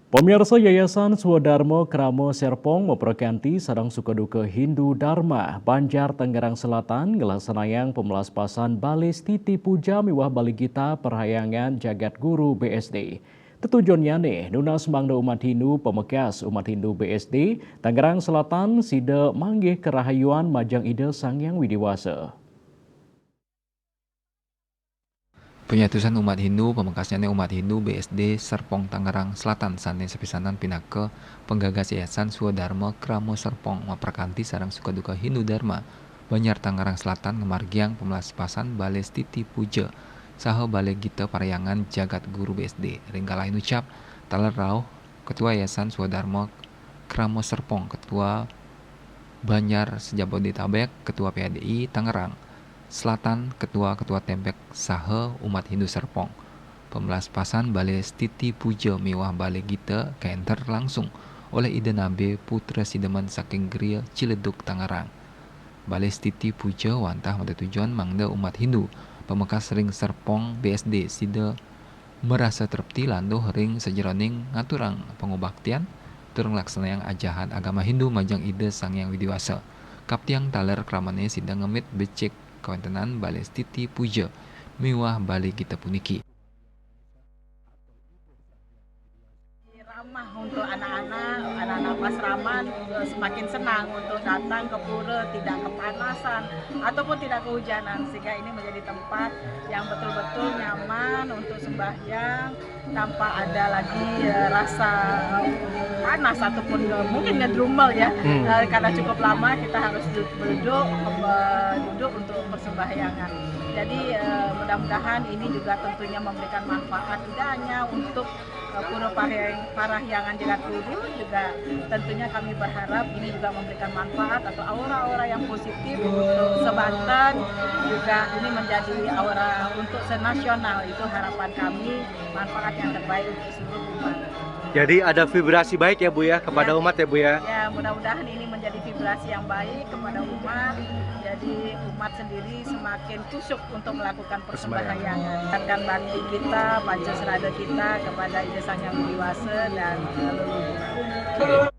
Pemirsa Yayasan Swadharma Kramo Serpong memperkanti Sadang Sukaduka Hindu Dharma Banjar Tangerang Selatan ngelasanayang pemelaspasan Balis Titi Puja Miwah Baligita Perhayangan Jagat Guru BSD. Tetujuannya nih, Nunas Mangda Umat Hindu Pemekas Umat Hindu BSD Tangerang Selatan Sida Manggih Kerahayuan Majang Ide Sangyang Widiwasa. Penyatusan umat Hindu, pemekasnya umat Hindu BSD Serpong Tangerang Selatan sane sepisanan pinake penggagas Yayasan Swadharma Kramo Serpong maperkanti sareng sukaduka Hindu Dharma Banjar Tangerang Selatan ngemargiang pemelaspasan Balis Titi Puja saha Bale Gita Paryangan Jagat Guru BSD ringgalain ucap taler rauh Ketua Yayasan Swadharma Kramo Serpong Ketua Banjar Sejabodetabek Ketua PADI Tangerang Selatan Ketua-Ketua Tembek saha umat Hindu Serpong. Pemelaspasan Balis Titi Puja Miwah Bale Gita kaenter langsung oleh Ida Nabe Putra Sideman saking Gria Ciledug Tangerang. Balis Titi Puja wantah pada tujuan mangda umat Hindu pemekas ring Serpong BSD sida merasa terpti lando ring sejeroning ngaturang pengobaktian turang laksanayang ajahan agama Hindu majang Ida Sangyang Widiwasa. Kaptiang taler kramane sida ngemit becek kawentenan Balis Titi Puja miwah Bale Gita puniki. Ramah untuk anak-anak Pasraman semakin senang untuk datang ke pura, tidak kepanasan ataupun tidak kehujanan, sehingga ini menjadi tempat yang betul-betul nyaman untuk sembahyang tanpa ada lagi rasa panas ataupun mungkin ngedrumel ya. Karena cukup lama kita harus duduk untuk persembahyangan. Jadi mudah-mudahan ini juga tentunya memberikan manfaat tidak hanya untuk Pura Parahyangan Jagat Guru, juga tentunya kami berharap ini juga memberikan manfaat atau aura-aura yang positif untuk sebanten, juga ini menjadi aura untuk senasional. Itu harapan kami, manfaat yang terbaik untuk seluruh umat. Jadi ada vibrasi baik ya Bu ya kepada umat ya Bu ya? Ya, mudah-mudahan ini menjadi vibrasi yang baik kepada umat. Jadi umat sendiri semakin kusuk untuk melakukan persembahyangan. Akan bakti kita, Pancasila kita kepada Ida Sangyang Widiwasa dan leluhur.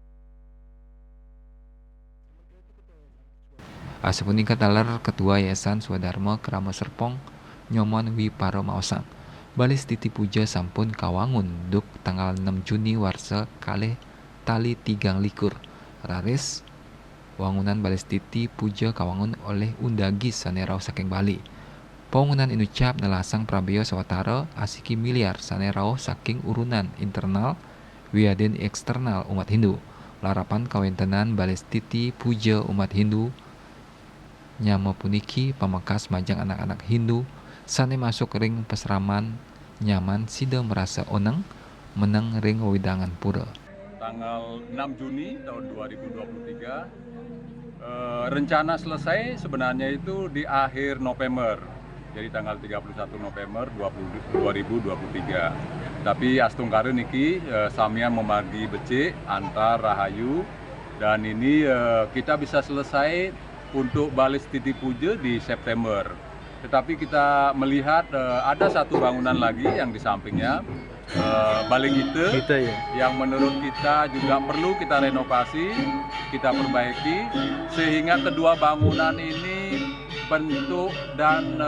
Asapunika taler Ketua Yayasan Swadharma Kramo Serpong Nyomon Wiparo Maosang. Balis Titi Puja sampun kawangun duk tanggal 6 Juni warsa kalih tali 3 likur. Raris wangunan Balis Titi Puja kawangun oleh undagi sanerau saking Bali. Pangunan inucap nelasang prabeyo sawatara asiki miliar sanerau saking urunan internal wiaden eksternal umat Hindu. Larapan kawentenan Balis Titi Puja umat Hindu nyama puniki pamakas majang anak-anak Hindu sane masuk ring peseraman nyaman sida merasa oneng menang ring wewidangan pura. Tanggal 6 Juni tahun 2023 rencana selesai sebenarnya itu di akhir November, jadi tanggal 31 November 2023. Tapi astungkare niki samian memagi becik antar rahayu dan ini kita bisa selesai untuk Balis Titi Puja di September. Tetapi kita melihat ada satu bangunan lagi yang di sampingnya, Bale Gita ya, yang menurut kita juga perlu kita renovasi, kita perbaiki, sehingga kedua bangunan ini bentuk dan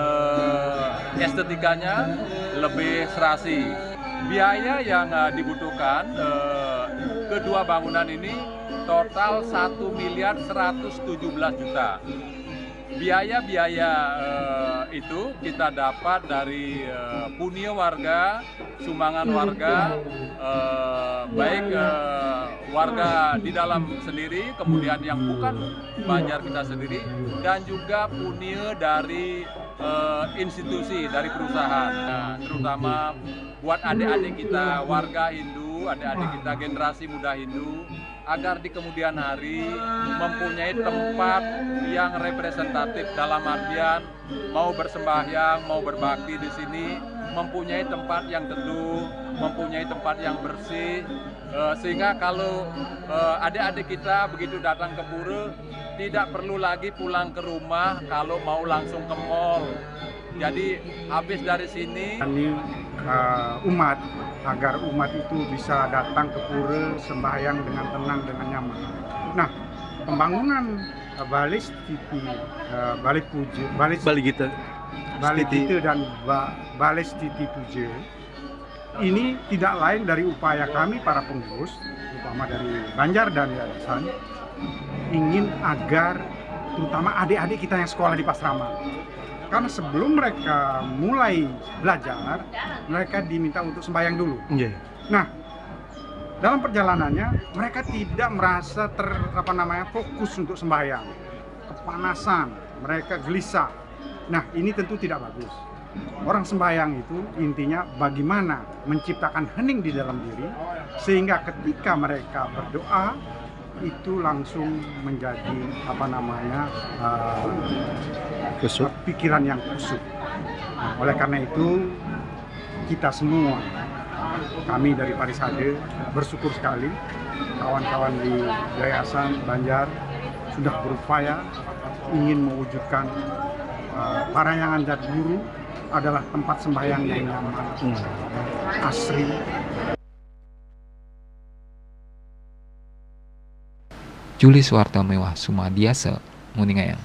estetikanya lebih serasi. Biaya yang dibutuhkan kedua bangunan ini total 1.117 juta. Biaya-biaya itu kita dapat dari punya warga, sumbangan warga, baik warga di dalam sendiri, kemudian yang bukan Banjar kita sendiri, dan juga punya dari institusi, dari perusahaan. Nah, terutama buat adik-adik kita warga Hindu, adik-adik kita generasi muda Hindu, agar di kemudian hari mempunyai tempat yang representatif dalam artian mau bersembahyang, mau berbakti di sini, mempunyai tempat yang teduh, mempunyai tempat yang bersih, sehingga kalau adik-adik kita begitu datang ke pura tidak perlu lagi pulang ke rumah kalau mau langsung ke mall. Jadi habis dari sini umat, agar umat itu bisa datang ke pura sembahyang dengan tenang, dengan nyaman. Nah, pembangunan Balai Stiti, Balai Puja, Balik gitu. Balai Gita dan Balai Stiti Puja ini tidak lain dari upaya kami para pengurus, terutama dari Banjar dan Yayasan, ingin agar terutama adik-adik kita yang sekolah di Pasraman, karena sebelum mereka mulai belajar, mereka diminta untuk sembahyang dulu. Iya. Nah, dalam perjalanannya mereka tidak merasa fokus untuk sembahyang, kepanasan, mereka gelisah. Nah, ini tentu tidak bagus. Orang sembahyang itu intinya bagaimana menciptakan hening di dalam diri, sehingga ketika mereka berdoa itu langsung menjadi Kusuk. pikiran yang kusuk. Oleh karena itu kita semua, kami dari Parisade bersyukur sekali kawan-kawan di Yayasan Banjar sudah berupaya ingin mewujudkan Parahyangan Jatguru adalah tempat sembahyang yang nyaman, asri. Juli Suwarto Mewah Sumadiasa Muningayang.